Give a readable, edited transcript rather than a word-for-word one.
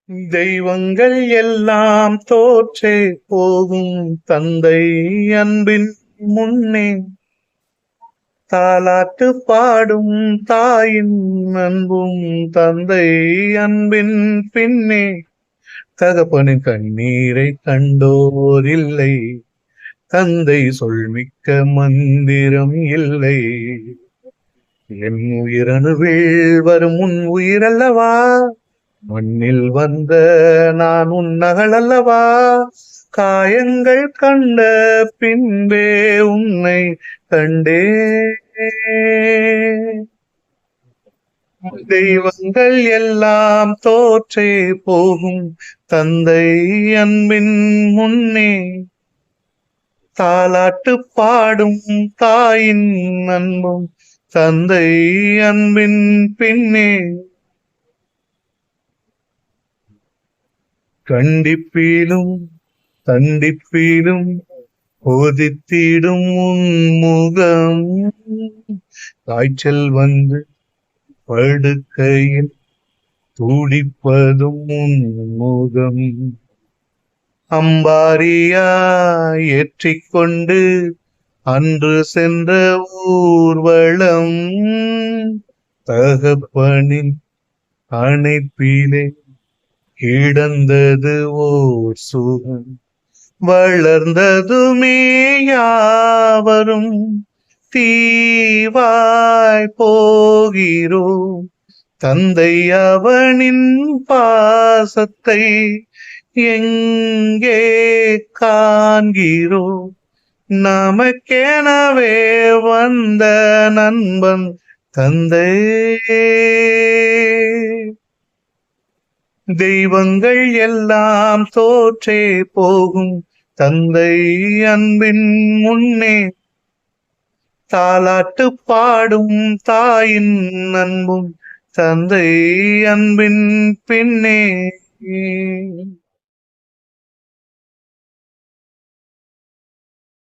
தெய்வங்கள் எல்லாம் தோற்றே போகும் தந்தை அன்பின் முன்னே தாலாட்டு பாடும் தாயின் அன்பும் தந்தை அன்பின் பின்னே தகப்பனின் கண்ணீரை கண்டோர் இல்லை, தந்தை சொல்மிக்க மந்திரம் இல்லை. என் உயிரணுவில் வரும் உன் உயிரல்லவா, மண்ணில் வந்த நான் உன் நகலல்லவா, காயங்கள் கண்ட பின்பே உன்னை கண்டே. தெய்வங்கள் எல்லாம் தோற்றே போகும் தந்தை அன்பின் முன்னே தாலாட்டு பாடும் தாயின் அன்பும் தந்தை அன்பின் பின்னே கண்டிப்பீலும் தண்டிப்பீலும் போதித்திடும் உன் முகம், காய்ச்சல் வந்து படுக்கையில் துடிப்பதும் உன் முகம், அம்பாரியா ஏற்றிக்கொண்டு அன்று சென்ற ஊர்வலம், தகப்பனின் அணைப்பிலே கிடந்தது ஓர் சுகம், வளர்ந்ததுமே யாவரும் தீவாய் போகிறோம், தந்தை அவனின் பாசத்தை எங்கே காண்கிறோம், நமக்கெனவே வந்த நண்பன் தந்தை. தெய்வங்கள் எல்லாம் தோற்றே போகும் தந்தை அன்பின் முன்னே தாலாட்டு பாடும் தாயின் அன்பும் தந்தை அன்பின் பின்னே.